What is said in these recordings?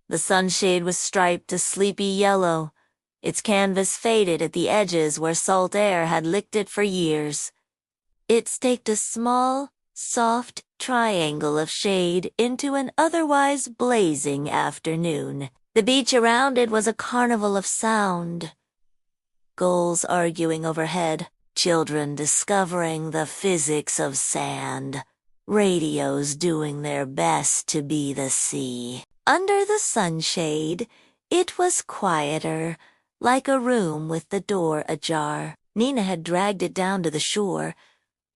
The sunshade was striped a sleepy yellow. Its canvas faded at the edges where salt air had licked it for years. It staked a small, soft triangle of shade into an otherwise blazing afternoon. The beach around it was a carnival of sound. Gulls arguing overhead, children discovering the physics of sand, radios doing their best to be the sea. Under the sunshade, it was quieter, like a room with the door ajar. Nina had dragged it down to the shore,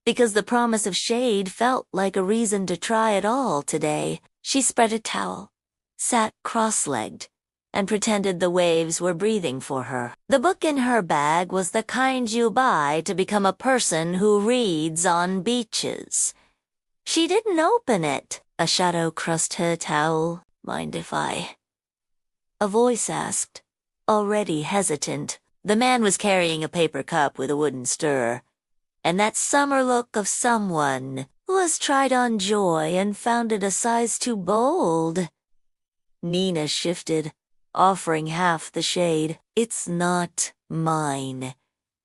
because the promise of shade felt like a reason to try it all today. She spread a towel, sat cross-legged, and pretended the waves were breathing for her. The book in her bag was the kind you buy to become a person who reads on beaches. She didn't open it. A shadow crossed her towel. Mind if I? A voice asked, already hesitant. The man was carrying a paper cup with a wooden stirrer, and that summer look of someone who has tried on joy and found it a size too bold. Nina shifted, offering half the shade. "It's not mine,"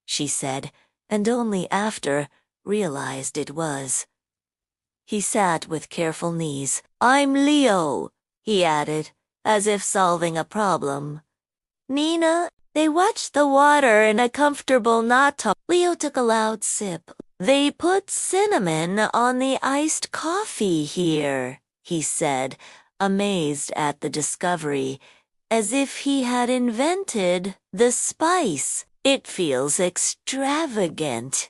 she said, and only after realized it was. He sat with careful knees. "I'm Leo," he added, as if solving a problem. Nina, they watched the water in a comfortable knot. Leo took a loud sip. "They put cinnamon on the iced coffee here," he said, amazed at the discovery, as if he had invented the spice. "It feels extravagant.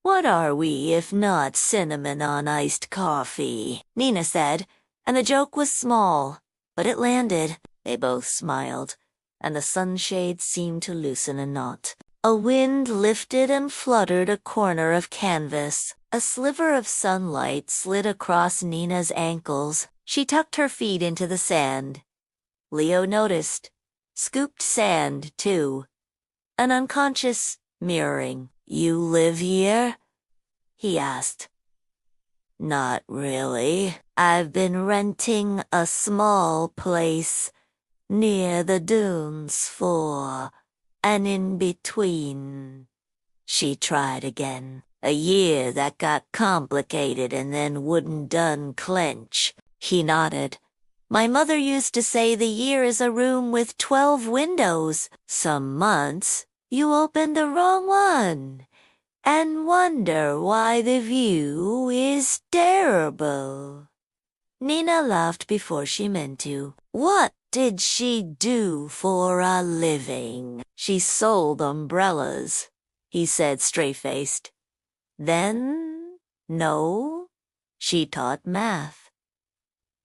What are we if not cinnamon on iced coffee?" Nina said, and the joke was small, but it landed. They both smiled, and the sunshade seemed to loosen a knot. A wind lifted and fluttered a corner of canvas. A sliver of sunlight slid across Nina's ankles. She tucked her feet into the sand. Leo noticed. Scooped sand, too. An unconscious mirroring. "You live here?" he asked. "Not really. I've been renting a small place near the dunes for an in-between." She tried again. "A year that got complicated and then wouldn't done clench." He nodded. "My mother used to say the year is a room with 12 windows. Some months you open the wrong one and wonder why the view is terrible." Nina laughed before she meant to. "What did she do for a living?" "She sold umbrellas," he said straight-faced. "Then, no, she taught math."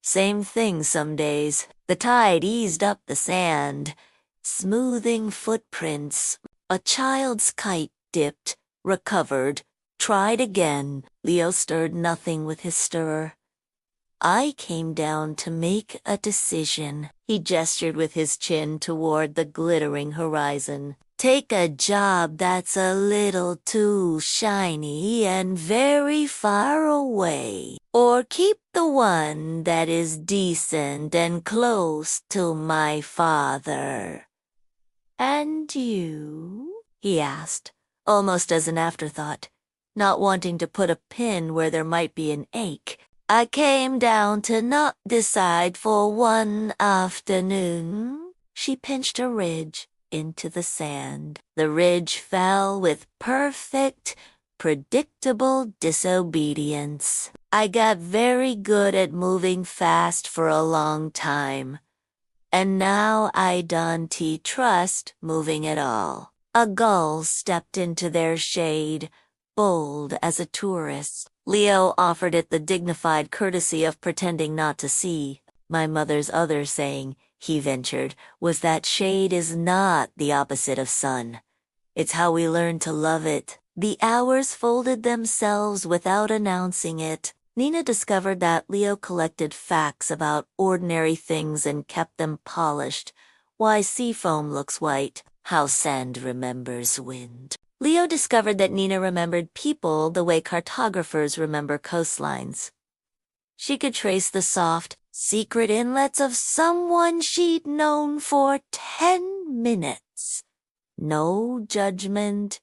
Same thing some days. The tide eased up the sand, smoothing footprints. A child's kite dipped, recovered, tried again. Leo stirred nothing with his stirrer. "I came down to make a decision." He gestured with his chin toward the glittering horizon. "Take a job that's a little too shiny and very far away, or keep the one that is decent and close to my father." "And you?" he asked, almost as an afterthought, not wanting to put a pin where there might be an ache. "I came down to not decide for one afternoon." She pinched a ridge into the sand. The ridge fell with perfect, predictable disobedience. "I got very good at moving fast for a long time, and now I don't trust moving at all." A gull stepped into their shade, bold as a tourist. Leo offered it the dignified courtesy of pretending not to see. "My mother's other saying," he ventured, "was that shade is not the opposite of sun. It's how we learn to love it." The hours folded themselves without announcing it. Nina discovered that Leo collected facts about ordinary things and kept them polished. Why seafoam looks white, how sand remembers wind. Leo discovered that Nina remembered people the way cartographers remember coastlines. She could trace the soft, secret inlets of someone she'd known for 10 minutes. No judgment,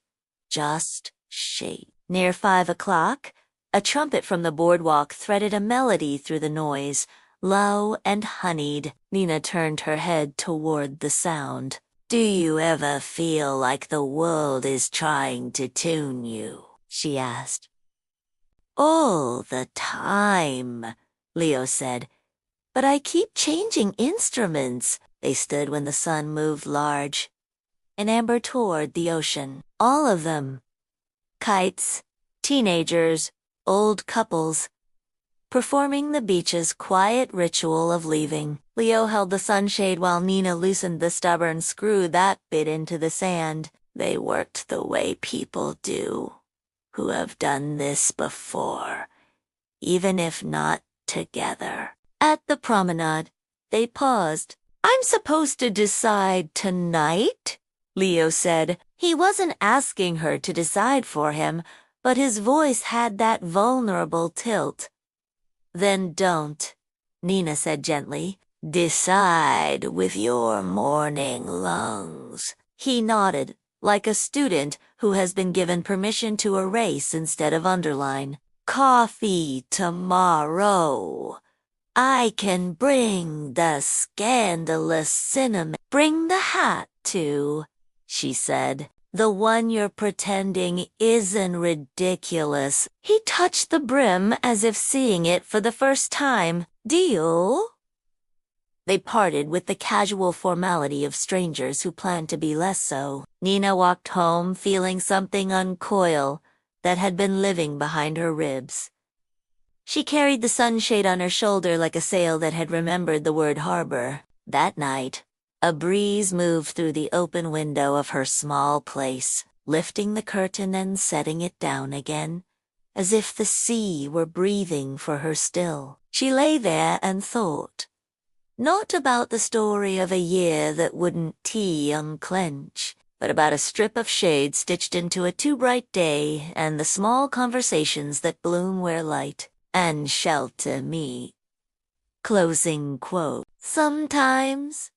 just shape. Near 5 o'clock, a trumpet from the boardwalk threaded a melody through the noise, low and honeyed. Nina turned her head toward the sound. "Do you ever feel like the world is trying to tune you?" she asked. "All the time," Leo said. "But I keep changing instruments." They stood when the sun moved large and amber toward the ocean. All of them. Kites, teenagers, old couples, performing the beach's quiet ritual of leaving. Leo held the sunshade while Nina loosened the stubborn screw that bit into the sand. They worked the way people do, who have done this before, even if not together. At the promenade, they paused. "I'm supposed to decide tonight?" Leo said. He wasn't asking her to decide for him, but his voice had that vulnerable tilt. "Then don't," Nina said gently. "Decide with your morning lungs." He nodded, like a student who has been given permission to erase instead of underline. "Coffee tomorrow. I can bring the scandalous cinnamon." "Bring the hat, too," she said. "The one you're pretending isn't ridiculous." He touched the brim as if seeing it for the first time. "Deal?" They parted with the casual formality of strangers who plan to be less so. Nina walked home feeling something uncoil that had been living behind her ribs. She carried the sunshade on her shoulder like a sail that had remembered the word harbor. That night, a breeze moved through the open window of her small place, lifting the curtain and setting it down again, as if the sea were breathing for her still. She lay there and thought, not about the story of a year that wouldn't unclench, but about a strip of shade stitched into a too bright day and the small conversations that bloom where light and shelter meet. Closing quote. Sometimes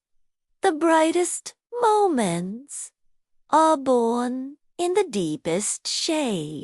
the brightest moments are born in the deepest shade.